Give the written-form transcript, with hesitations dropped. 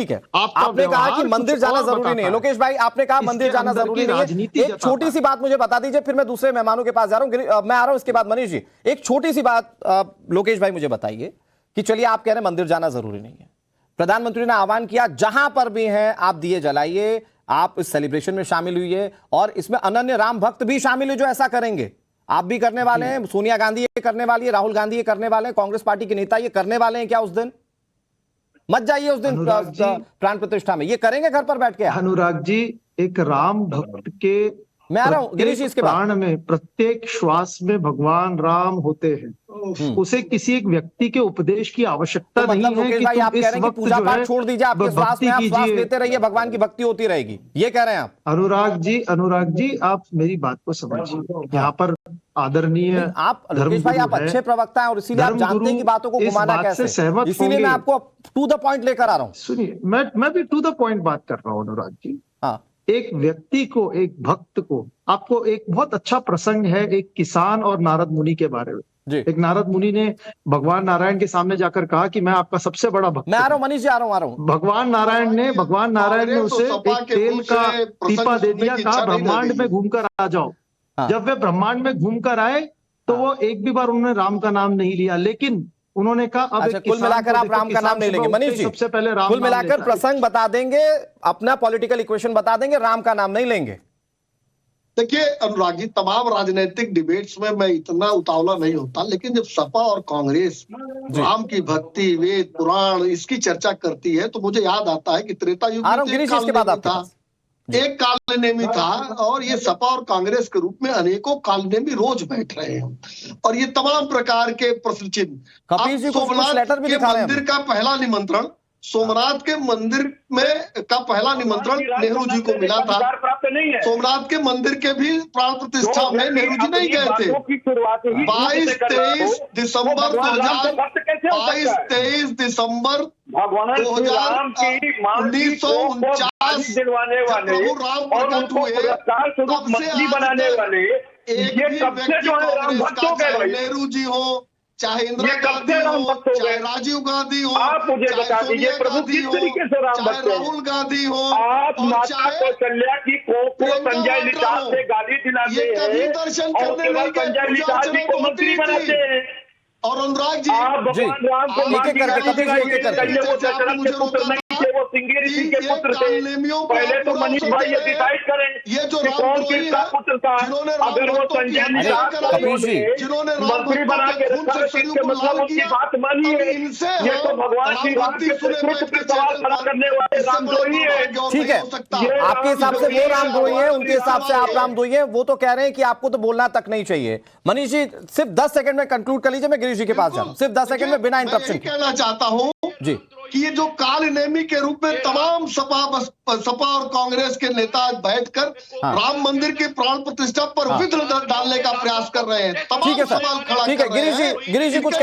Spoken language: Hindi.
ठीक है, आपने कहा कि मंदिर जाना जरूरी नहीं है। लोकेश भाई, आपने कहा मंदिर जाना जरूरी नहीं है। एक छोटी सी बात मुझे बता दीजिए, फिर मैं दूसरे मेहमानों के पास जा रहा हूं। मैं आ रहा हूं इसके बाद मनीष जी। एक छोटी सी बात लोकेश भाई मुझे बताइए कि चलिए आप कह रहे हैं मंदिर जाना जरूरी नहीं है, प्रधानमंत्री ने आह्वान किया जहां पर भी हैं आप दिए जलाइए, आप इस सेलिब्रेशन में शामिल हुई और इसमें अनन्य राम भक्त भी शामिल है जो ऐसा करेंगे। आप भी करने वाले हैं, सोनिया गांधी ये करने वाली है, राहुल गांधी ये करने वाले हैं, कांग्रेस पार्टी के नेता ये करने वाले हैं क्या? उस दिन मत जाइए, उस दिन प्राण प्रतिष्ठा में ये करेंगे घर पर बैठ के। अनुराग जी, एक राम भक्त के मैं आ रहा हूं गिरीश, इसके प्राण में, प्रत्येक श्वास में भगवान राम होते हैं। उसे किसी एक व्यक्ति के उपदेश की आवश्यकता नहीं है कि भाई आप तुम कह इस रहे हैं कि पूजा पाठ छोड़ दीजिए, आपके श्वास में आप श्वास लेते रहिए, भगवान की भक्ति होती रहेगी, ये कह रहे हैं आप? अनुराग जी आप मेरी बात को समझिए। यहाँ पर आदरणीय आप लोकेश भाई, आप अच्छे प्रवक्ता हैं और इसीलिए आप जानते हैं कि बातों को घुमाना कैसे, इसीलिए मैं आपको टू द पॉइंट लेकर आ रहा हूं। सुनिए, मैं भी टू द पॉइंट बात कर रहा हूं अनुराग जी। हाँ, एक व्यक्ति को, एक भक्त को, आपको एक बहुत अच्छा प्रसंग है एक किसान और नारद मुनि के बारे में। एक नारद मुनि ने भगवान नारायण के सामने जाकर कहा कि मैं आपका सबसे बड़ा भक्त। मैं आ रहा हूं मनीष जी, आ रहा हूं। भगवान नारायण ने उसे एक तेल का टीपा दे दिया, कहा ब्रह्मांड में घूमकर आ जाओ। जब वे ब्रह्मांड में घूमकर आए तो वो एक भी बार उन्होंने राम का नाम नहीं लिया, लेकिन उन्होंने कहा अब अच्छा, कुल मिलाकर आप राम का नाम नहीं लेंगे मनीष जी? सबसे पहले राम, कुल मिलाकर प्रसंग बता देंगे, अपना पॉलिटिकल इक्वेशन बता देंगे, राम का नाम नहीं लेंगे। देखिए अनुराग जी, तमाम राजनीतिक डिबेट्स में मैं इतना उतावला नहीं होता, लेकिन जब सपा और कांग्रेस राम की भक्ति, वेद, पुराण इसकी चर्चा करती है तो मुझे याद आता है कि त्रेता युग में एक कालनेमी था और ये सपा और कांग्रेस के रूप में अनेकों कालनेमी रोज बैठ रहे हैं और ये तमाम प्रकार के प्रश्न चिन्ह। सोमनाथ के मंदिर का पहला निमंत्रण, सोमनाथ के मंदिर में का पहला निमंत्रण नेहरू जी को मिला था। सोमनाथ के मंदिर के भी प्राण प्रतिष्ठा में नेहरू जी नहीं गए थे। 22-23 दिसंबर 1949 प्रभु राम प्रकट हुए, बनाने वाले नेहरू जी हो, चाहे इंदिरा गांधी हो, चाहे राजीव गांधी हो, आप मुझे बता दीजिए प्रभु किस तरीके से राम भक्त हैं? राहुल गांधी हो, आप माता कौशल्या की को संजय लिटाल से गाली दिलाते हैं दर्शन और केवल संजय लिटाल जी को मंत्री बनाते हैं। और अनुराग जी, आप भगवान राम को वो सिंगेरी सिंह के पुत्र थे। पहले तो मनीष भाई ये डिसाइड करें ये जो कौन किसका पुत्र था। अगर वो संजय जिन्होंने मंत्री बना के रखा, इसके मतलब उनकी बात मानिए। ये तो भगवान की राम के पुत्र पे सवाल खड़ा करने वाले रामद्रोही है। ठीक है, आपके हिसाब से वो रामद्रोही है, उनके हिसाब से आप रामद्रोही हैं। वो तो कह रहे हैं कि आपको तो बोलना तक नहीं चाहिए। मनीष जी सिर्फ 10 सेकंड में कंक्लूड कर लीजिए, मैं गिरीश जी के पास जाऊं, सिर्फ 10 सेकंड में बिना इंटरप्शन के। कहना चाहता हूं जी कि ये जो कालनेमी के रूप में तमाम सपा और कांग्रेस के नेता बैठकर राम मंदिर के प्राण प्रतिष्ठा पर विघ्न डालने का प्रयास कर रहे हैं, तमाम सवाल खड़ा कर रहे हैं। गिरीश जी कुछ